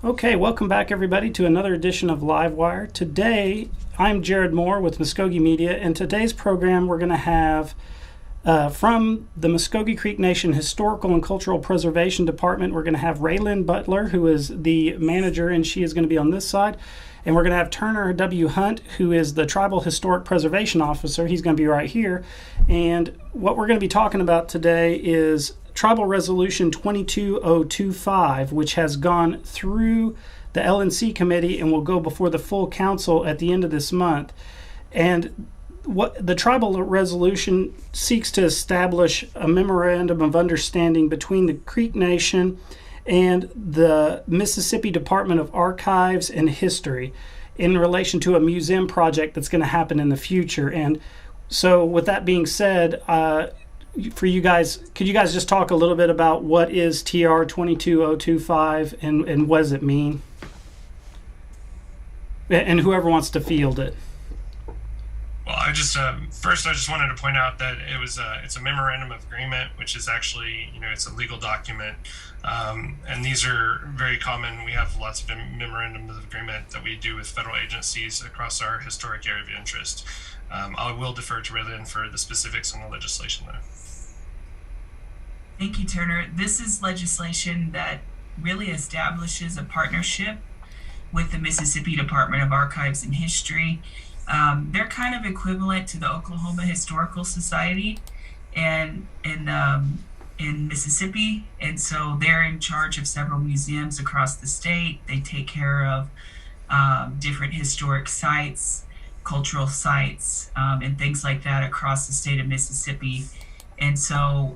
Okay, welcome back everybody to another edition of Livewire. Today, I'm Jared Moore with Mvskoke Media, and today's program we're going to have from the Mvskoke Creek Nation Historical and Cultural Preservation Department, we're going to have Raylyn Butler, who is the manager, and she is going to be on this side. And we're going to have Turner W. Hunt, who is the Tribal Historic Preservation Officer. He's going to be right here. And what we're going to be talking about today is Tribal Resolution 22025, which has gone through the LNC committee and will go before the full council at the end of this month. And what the tribal resolution seeks to establish a memorandum of understanding between the Creek Nation and the Mississippi Department of Archives and History in relation to a museum project that's going to happen in the future. And so with that being said, for you guys, could you guys just talk a little bit about what is TR 22025 and what does it mean? And whoever wants to field it. Well, I just wanted to point out that it's a memorandum of agreement, which is actually, it's a legal document, and these are very common. We have lots of memorandums of agreement that we do with federal agencies across our historic area of interest. I will defer to Raylyn for the specifics on the legislation, though. Thank you, Turner. This is legislation that really establishes a partnership with the Mississippi Department of Archives and History. They're kind of equivalent to the Oklahoma Historical Society and in Mississippi, and so they're in charge of several museums across the state. They take care of different historic sites, cultural sites, and things like that across the state of Mississippi. And so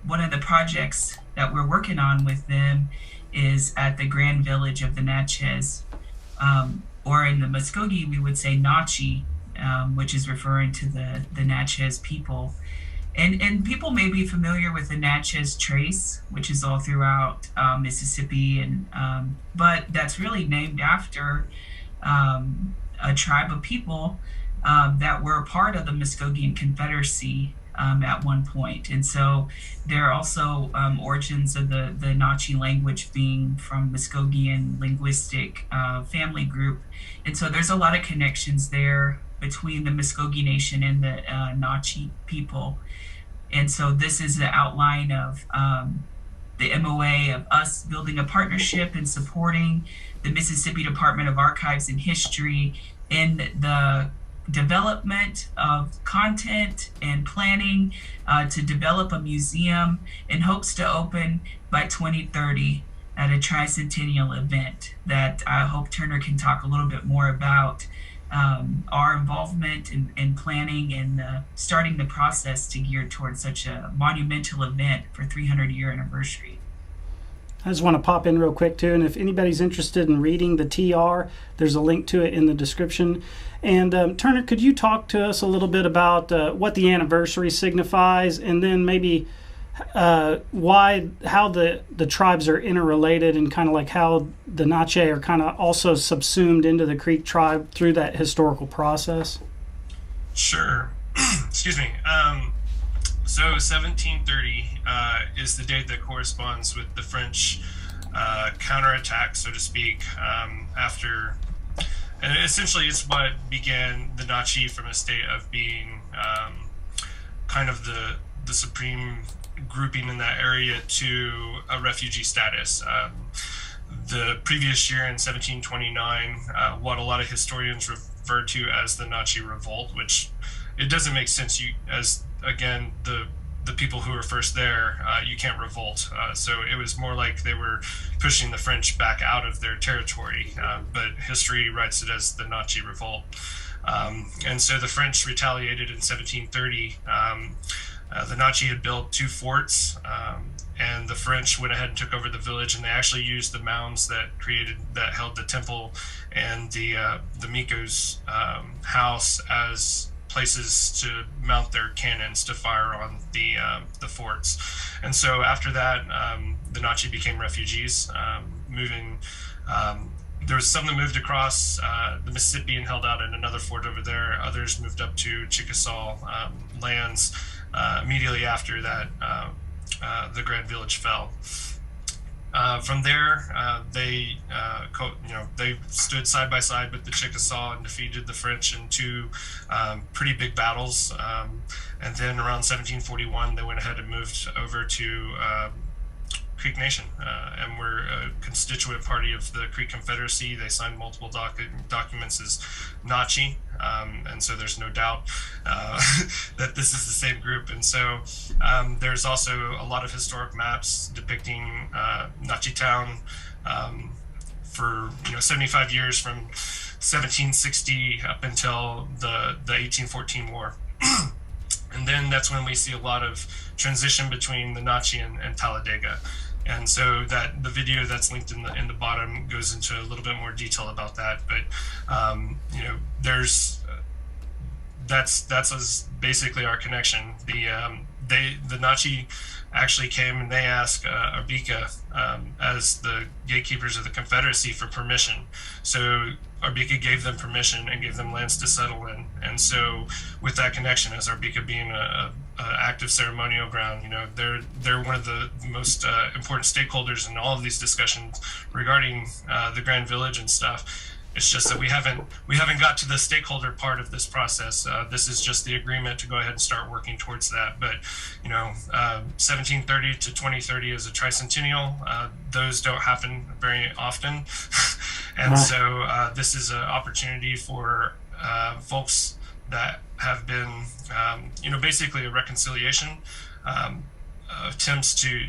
one of the projects that we're working on with them is at the Grand Village of the Natchez, or in the Mvskoke, we would say Nachi, which is referring to the Natchez people. And people may be familiar with the Natchez Trace, which is all throughout Mississippi, and but that's really named after a tribe of people that were a part of the Mvskokean Confederacy at one point. And so there are also origins of the Nachi language being from Mvskokean linguistic family group. And so there's a lot of connections there between the Mvskoke Nation and the Nachi people. And so this is the outline of the MOA of us building a partnership and supporting the Mississippi Department of Archives and History in the development of content and planning to develop a museum in hopes to open by 2030 at a tricentennial event that I hope Turner can talk a little bit more about our involvement in planning and starting the process to gear towards such a monumental event for 300-year anniversary. I just want to pop in real quick too, and if anybody's interested in reading the TR, there's a link to it in the description. And Turner, could you talk to us a little bit about what the anniversary signifies, and then maybe how the tribes are interrelated, and kind of like how the Natchez are kind of also subsumed into the Creek tribe through that historical process? Sure. Excuse me. So 1730 is the date that corresponds with the French counterattack, so to speak, after, and essentially it's what began the Natchez from a state of being kind of the supreme grouping in that area to a refugee status. The previous year in 1729, what a lot of historians refer to as the Nazi Revolt, which it doesn't make sense. Again, the people who were first there, you can't revolt. So it was more like they were pushing the French back out of their territory. But history writes it as the Nazi Revolt. And so the French retaliated in 1730. The Nazi had built 2 forts, and the French went ahead and took over the village, and they actually used the mounds that held the temple and the Miko's house as places to mount their cannons to fire on the forts. And so after that, the Nazi became refugees, moving. There was some that moved across the Mississippi and held out in another fort over there. Others moved up to Chickasaw lands immediately after that the Grand Village fell. From there, they stood side by side with the Chickasaw and defeated the French in two pretty big battles. And then around 1741, they went ahead and moved over to Creek Nation, and were a constituent party of the Creek Confederacy. They signed multiple documents as Natchez, and so there's no doubt that this is the same group. And so there's also a lot of historic maps depicting Natchez Town for 75 years from 1760 up until the 1814 war. And then that's when we see a lot of transition between the Natchez and Talladega. And so that the video that's linked in the bottom goes into a little bit more detail about that. But that's basically our connection. The Natchez actually came and they asked Arbika as the gatekeepers of the Confederacy for permission. So Arbika gave them permission and gave them lands to settle in. And so with that connection, as Arbika being a active ceremonial ground, they're one of the most important stakeholders in all of these discussions regarding the Grand Village and stuff. It's just that we haven't got to the stakeholder part of this process. This is just the agreement to go ahead and start working towards that. But 1730 to 2030 is a tricentennial. Those don't happen very often, and so this is an opportunity for folks that have been, basically a reconciliation, attempts to,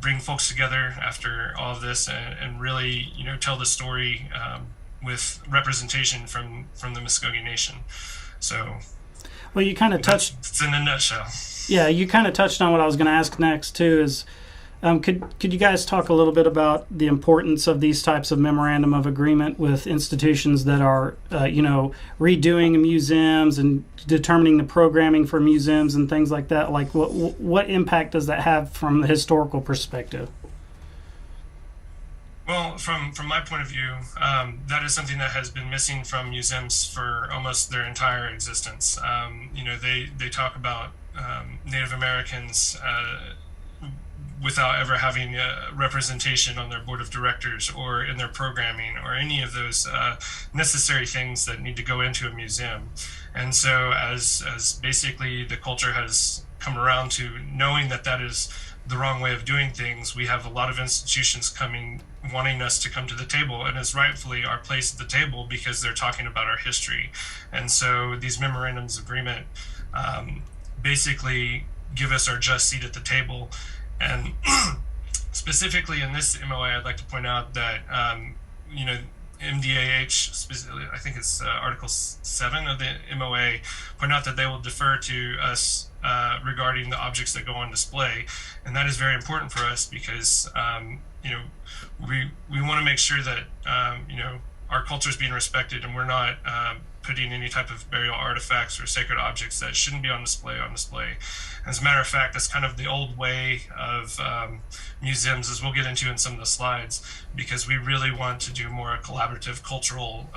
bring folks together after all of this and really, tell the story with representation from the Mvskoke Nation. So, well, you kind of touched. It's in a nutshell. Yeah, you kind of touched on what I was going to ask next too. Is could you guys talk a little bit about the importance of these types of memorandum of agreement with institutions that are, redoing museums and determining the programming for museums and things like that? Like, what impact does that have from the historical perspective? Well, from my point of view, that is something that has been missing from museums for almost their entire existence. They talk about Native Americans without ever having representation on their board of directors or in their programming or any of those necessary things that need to go into a museum. And so as basically the culture has come around to knowing that is the wrong way of doing things, we have a lot of institutions wanting us to come to the table, and it's rightfully our place at the table because they're talking about our history. And so these memorandums of agreement basically give us our just seat at the table. And specifically in this MOA, I'd like to point out that, MDAH, specifically, I think it's Article 7 of the MOA, point out that they will defer to us regarding the objects that go on display. And that is very important for us because, we want to make sure that, our culture is being respected and we're not putting any type of burial artifacts or sacred objects that shouldn't be on display. As a matter of fact, that's kind of the old way of museums, as we'll get into in some of the slides, because we really want to do more a collaborative cultural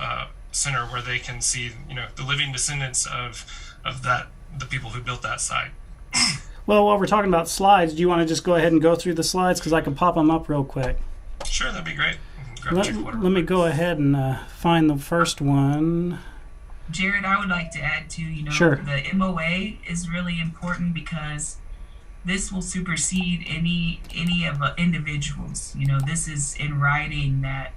center where they can see, the living descendants of the people who built that site. Well, while we're talking about slides, do you want to just go ahead and go through the slides? Because I can pop them up real quick. Sure, that'd be great. Let me go ahead and find the first one. Jared, I would like to add too, Sure. The MOA is really important because this will supersede any of individuals. This is in writing that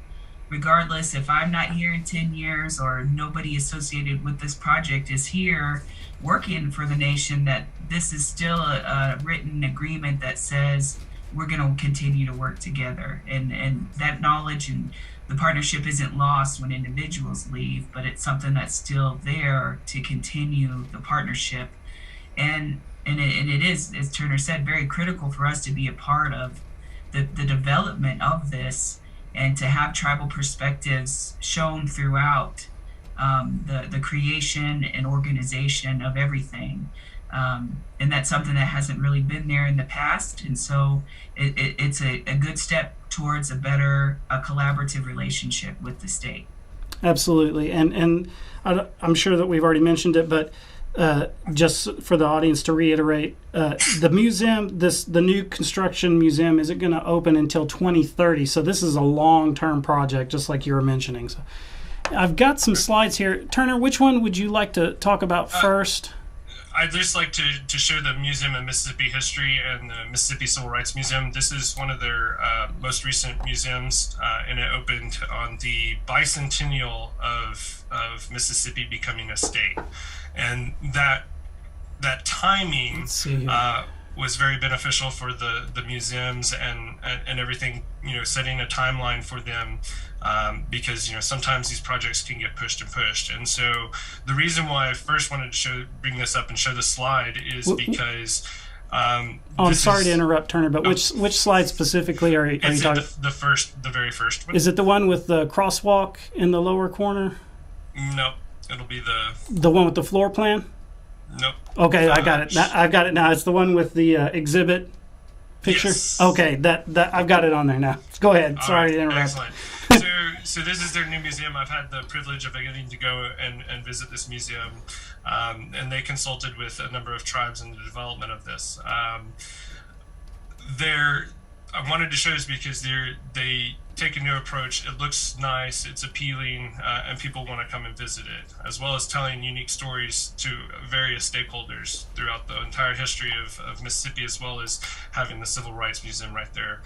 regardless if I'm not here in 10 years or nobody associated with this project is here working for the nation, that this is still a written agreement that says we're going to continue to work together. And that knowledge and the partnership isn't lost when individuals leave, but it's something that's still there to continue the partnership. And it is, as Turner said, very critical for us to be a part of the development of this and to have tribal perspectives shown throughout the creation and organization of everything. And that's something that hasn't really been there in the past. And so it's a good step towards a collaborative relationship with the state. Absolutely. And I'm sure that we've already mentioned it, but just for the audience to reiterate, the museum, the new construction museum, isn't going to open until 2030. So this is a long-term project, just like you were mentioning. So I've got some slides here. Turner, which one would you like to talk about first? I'd just like to show the Museum of Mississippi History and the Mississippi Civil Rights Museum. This is one of their most recent museums, and it opened on the bicentennial of Mississippi becoming a state. And that timing was very beneficial for the museums and everything, setting a timeline for them, because sometimes these projects can get pushed. And so the reason why I first wanted to bring this up and show the slide is because I'm sorry to interrupt, Turner, but which slide specifically are you talking? The very first one. Is it the one with the crosswalk in the lower corner? Nope, it'll be the one with the floor plan. Nope. Okay, I got it. I've got it now. It's the one with the exhibit picture. Yes. Okay, that I've got it on there now. Go ahead. Sorry to interrupt. Excellent. So this is their new museum. I've had the privilege of getting to go and visit this museum, and they consulted with a number of tribes in the development of this. I wanted to show this because they take a new approach. It looks nice, it's appealing, and people want to come and visit it, as well as telling unique stories to various stakeholders throughout the entire history of Mississippi, as well as having the Civil Rights Museum right there.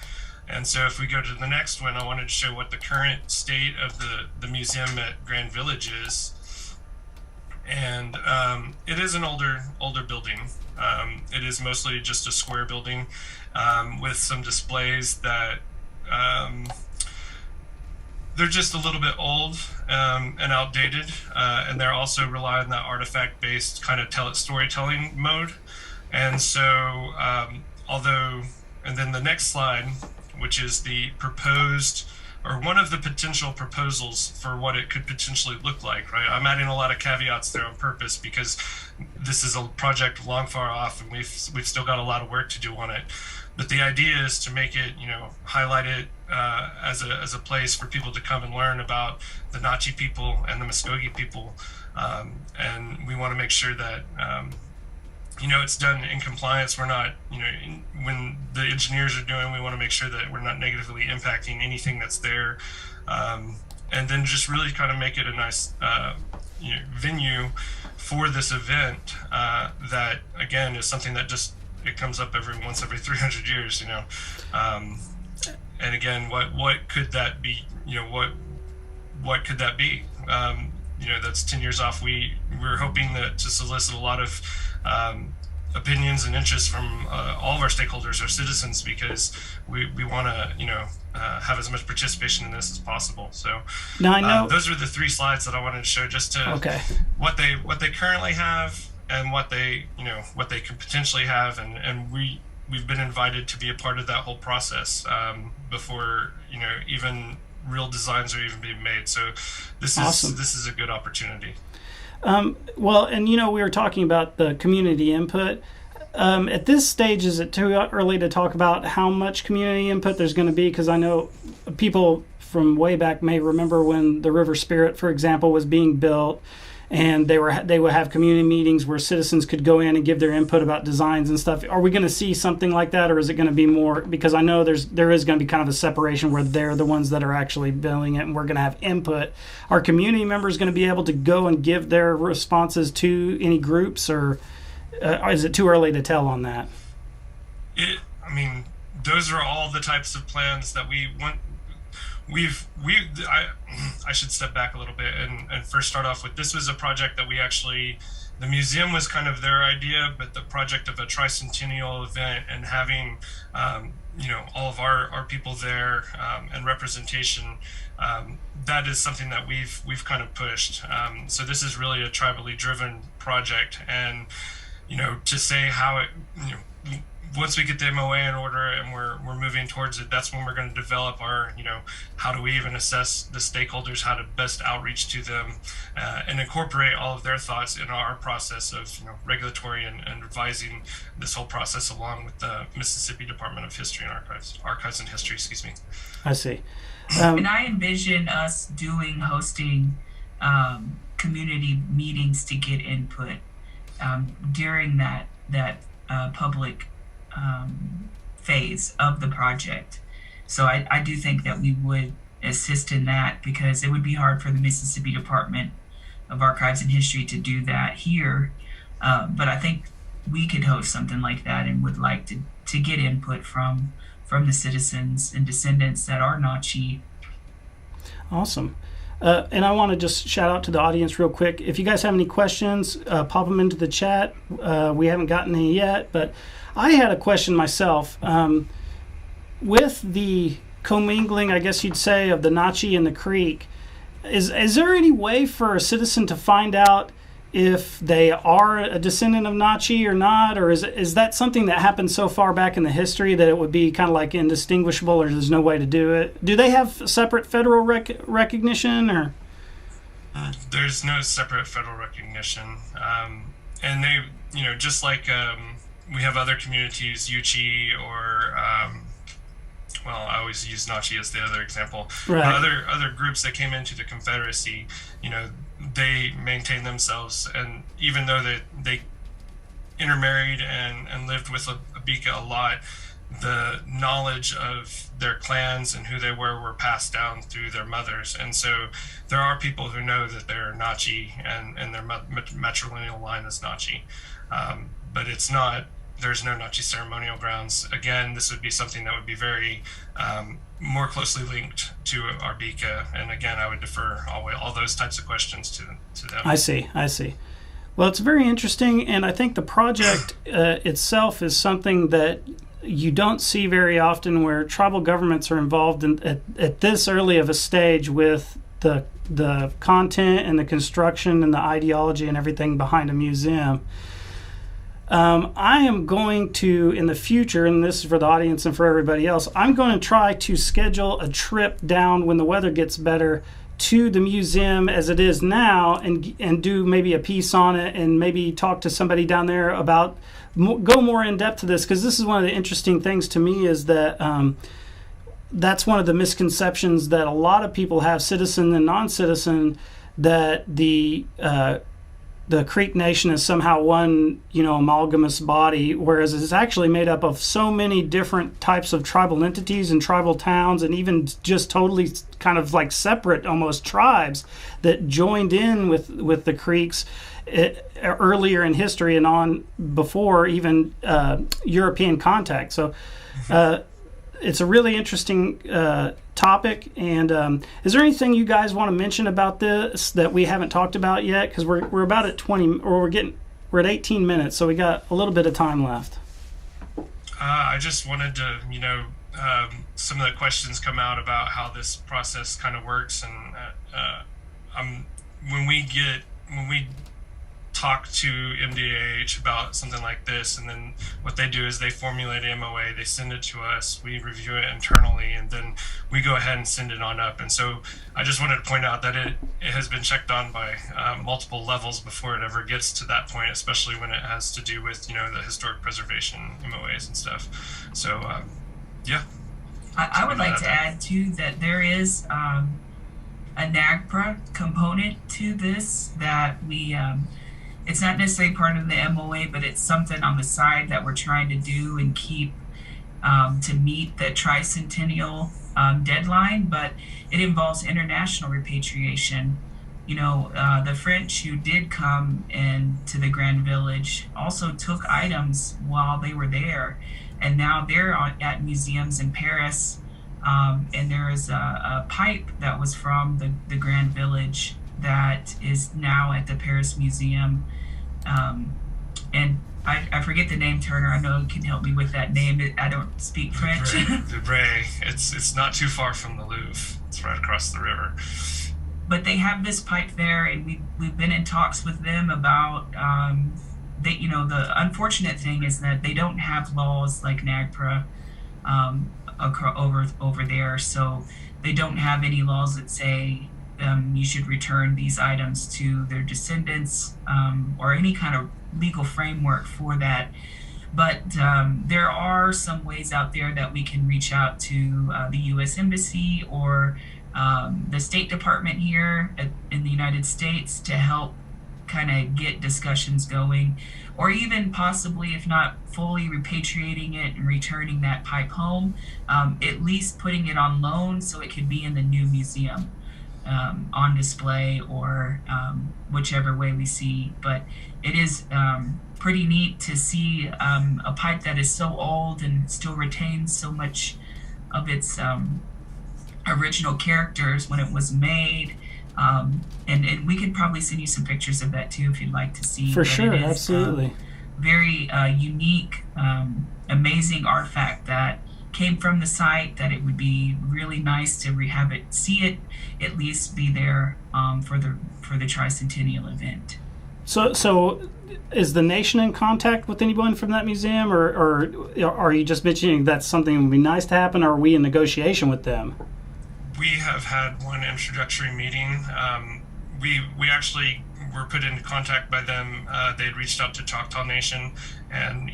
And so if we go to the next one, I wanted to show what the current state of the museum at Grand Village is. And it is an older building. It is mostly just a square building with some displays that they're just a little bit old and outdated, and they're also rely on that artifact-based kind of storytelling mode. And so, and then the next slide, which is the proposed, or one of the potential proposals for what it could potentially look like, right? I'm adding a lot of caveats there on purpose because this is a project long far off, and we've still got a lot of work to do on it. But the idea is to make it, highlight it as a place for people to come and learn about the Natchez people and the Mvskoke people, and we want to make sure that it's done in compliance. We're not, when the engineers are doing, we want to make sure that we're not negatively impacting anything that's there, and then just really kind of make it a nice venue for this event that again is something that just it comes up once every 300 years, and again, what could that be? What could that be? That's 10 years off. We're hoping to solicit a lot of opinions and interests from all of our stakeholders, our citizens, because we want to, have as much participation in this as possible. So now I know those are the three slides that I wanted to show, just to what they currently have and what they could potentially have, and we've been invited to be a part of that whole process before even real designs are even being made. So this is a good opportunity. Well, and we were talking about the community input. At this stage, is it too early to talk about how much community input there's going to be? Because I know people from way back may remember when the River Spirit, for example, was being built, and they would have community meetings where citizens could go in and give their input about designs and stuff. Are we going to see something like that, or is it going to be more? Because I know there is going to be kind of a separation where they're the ones that are actually building it, and we're going to have input. Are community members going to be able to go and give their responses to any groups, or is it too early to tell on that? Those are all the types of plans that we want. I should step back a little bit and first start off with, this was a project that the museum was kind of their idea, but the project of a tricentennial event and having, all of our people there and representation, that is something that we've kind of pushed. So this is really a tribally driven project, and, to say how it, once we get the MOA in order and we're moving towards it, that's when we're going to develop our, how do we even assess the stakeholders, how to best outreach to them, and incorporate all of their thoughts in our process of, regulatory and advising this whole process along with the Mississippi Department of History and Archives and History, excuse me. I see. And I envision us hosting community meetings to get input. during that public phase of the project. So I do think that we would assist in that, because it would be hard for the Mississippi Department of Archives and History to do that here. But I think we could host something like that, and would like to get input from the citizens and descendants that are Natchez. Awesome. And I want to just shout out to the audience real quick. If you guys have any questions, pop them into the chat. We haven't gotten any yet, but I had a question myself. With the commingling, I guess you'd say, of the Natchez and the Creek, is there any way for a citizen to find out if they are a descendant of Natchez or not? Or is that something that happened so far back in the history that it would be kind of like indistinguishable, or there's no way to do it? Do they have separate federal recognition, or? There's no separate federal recognition. And they, just like we have other communities, Yuchi, or I always use Natchez as the other example. Right. Other groups that came into the Confederacy, they maintain themselves, and even though they intermarried and lived with Abika a lot, the knowledge of their clans and who they were passed down through their mothers. And so there are people who know that they're Natchez and their matrilineal line is Natchez. But it's not, there's no Natchez ceremonial grounds. Again, this would be something that would be very more closely linked to Arbika. And again, I would defer all those types of questions to them. I see. Well, it's very interesting, and I think the project itself is something that you don't see very often, where tribal governments are involved at this early of a stage with the content and the construction and the ideology and everything behind a museum. I am going to, in the future, and this is for the audience and for everybody else, I'm going to try to schedule a trip down when the weather gets better to the museum as it is now, and do maybe a piece on it, and maybe talk to somebody down there about, go more in depth to this, because this is one of the interesting things to me, is that that's one of the misconceptions that a lot of people have, citizen and non-citizen, that the Creek Nation is somehow one, amalgamous body, whereas it's actually made up of so many different types of tribal entities and tribal towns, and even just totally kind of like separate almost tribes that joined in with the Creeks earlier in history and on before even European contact. So it's a really interesting topic. And is there anything you guys want to mention about this that we haven't talked about yet? Because we're about at 20, or we're at 18 minutes, so we got a little bit of time left. I just wanted to, some of the questions come out about how this process kind of works, and when we talk to MDAH about something like this, and then what they do is they formulate a MOA, they send it to us, we review it internally, and then we go ahead and send it on up. And so I just wanted to point out that it has been checked on by multiple levels before it ever gets to that point, especially when it has to do with, the historic preservation MOAs and stuff. So, yeah. I would like to add, too, that there is a NAGPRA component to this that we... it's not necessarily part of the MOA, but it's something on the side that we're trying to do and keep to meet the tricentennial deadline. But it involves international repatriation. The French who did come into the Grand Village also took items while they were there, and now they're at museums in Paris. And there is a pipe that was from the Grand Village that is now at the Paris Museum. And I forget the name, Turner. I know you can help me with that name. I don't speak French. The Bray. It's not too far from the Louvre. It's right across the river. But they have this pipe there, and we've been in talks with them about the unfortunate thing is that they don't have laws like NAGPRA over there, so they don't have any laws that say you should return these items to their descendants, or any kind of legal framework for that. But there are some ways out there that we can reach out to the U.S. Embassy or the State Department here in the United States to help kind of get discussions going, or even possibly, if not fully repatriating it and returning that pipe home, at least putting it on loan so it could be in the new museum on display, or whichever way we see. But it is pretty neat to see a pipe that is so old and still retains so much of its original characters when it was made. And we could probably send you some pictures of that too if you'd like to see. For but sure, it is, absolutely. Very unique, amazing artifact that came from the site, that it would be really nice to have it, see it, at least be there for the tricentennial event. So is the nation in contact with anyone from that museum, or are you just mentioning that's something that would be nice to happen, or are we in negotiation with them? We have had one introductory meeting. We actually were put into contact by them. They had reached out to Choctaw Nation, and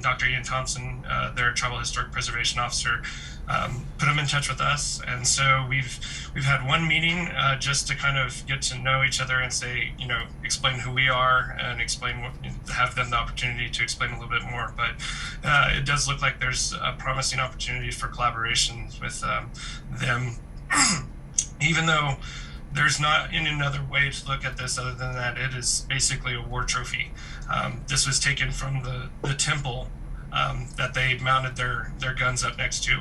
Dr. Ian Thompson, their tribal historic preservation officer, put them in touch with us. And so we've had one meeting just to kind of get to know each other and say, explain who we are and have them the opportunity to explain a little bit more. But it does look like there's a promising opportunity for collaboration with them, even though there's not any other way to look at this other than that it is basically a war trophy. This was taken from the temple that they mounted their guns up next to.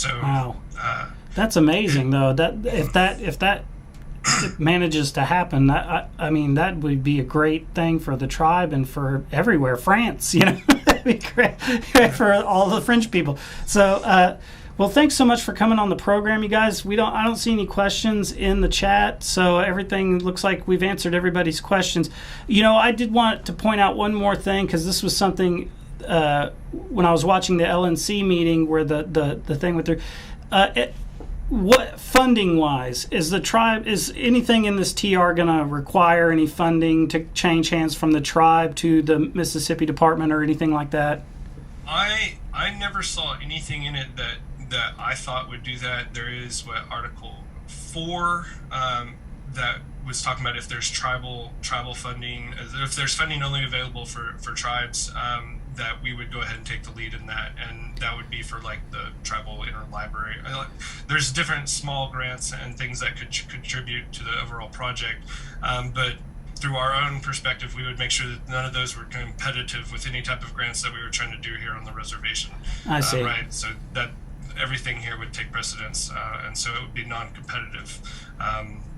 Wow, that's amazing though. That if that manages to happen, I mean that would be a great thing for the tribe and for everywhere. France, that'd be great for all the French people. So. Well, thanks so much for coming on the program, you guys. I don't see any questions in the chat, so everything looks like we've answered everybody's questions. I did want to point out one more thing, because this was something when I was watching the LNC meeting where the thing went through. What funding wise is anything in this TR going to require any funding to change hands from the tribe to the Mississippi Department or anything like that? I never saw anything in it that I thought would do that. There is Article 4 that was talking about if there's tribal funding, if there's funding only available for tribes, that we would go ahead and take the lead in that, and that would be for like the tribal interlibrary. There's different small grants and things that could contribute to the overall project, but through our own perspective, we would make sure that none of those were competitive with any type of grants that we were trying to do here on the reservation. I see. Right, so that everything here would take precedence, and so it would be non-competitive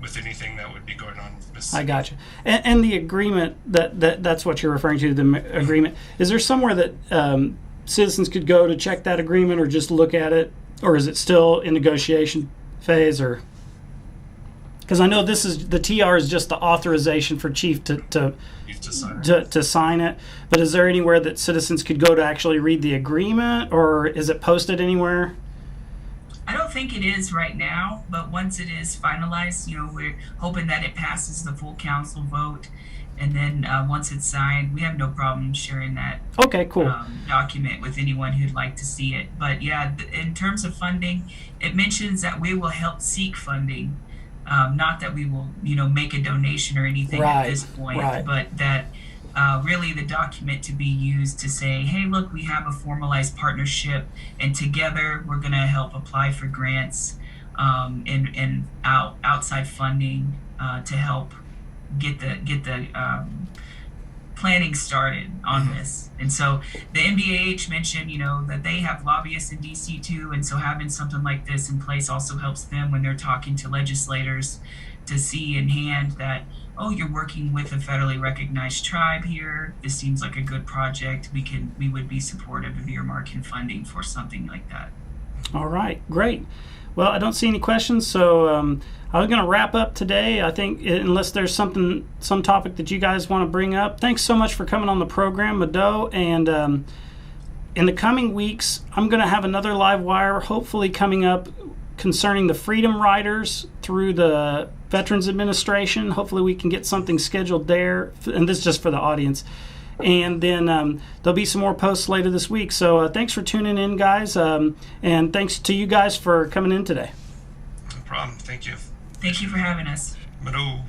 with anything that would be going on with Mississippi. I got you. And the agreement, that's what you're referring to, the agreement. Is there somewhere that citizens could go to check that agreement or just look at it, or is it still in negotiation phase? Or because I know the TR is just the authorization for Chief to sign it, but is there anywhere that citizens could go to actually read the agreement, or is it posted anywhere? I don't think it is right now, but once it is finalized, we're hoping that it passes the full council vote, and then once it's signed, we have no problem sharing that document with anyone who'd like to see it. But yeah, in terms of funding, it mentions that we will help seek funding. Not that we will, make a donation or anything at this point, but that really the document to be used to say, hey, look, we have a formalized partnership, and together we're going to help apply for grants and outside funding to help get the planning started on this. And so the MDAH mentioned, that they have lobbyists in DC too, and so having something like this in place also helps them when they're talking to legislators to see in hand that, oh, you're working with a federally recognized tribe here. This seems like a good project. We would be supportive of earmarking funding for something like that. All right, great. Well, I don't see any questions, so I'm going to wrap up today. I think unless there's some topic that you guys want to bring up. Thanks so much for coming on the program, Mado. And in the coming weeks, I'm going to have another live wire, hopefully coming up concerning the Freedom Riders through the Veterans Administration. Hopefully we can get something scheduled there, and this is just for the audience. And then there'll be some more posts later this week. So thanks for tuning in, guys. And thanks to you guys for coming in today. No problem. Thank you. Thank you for having us. Mado.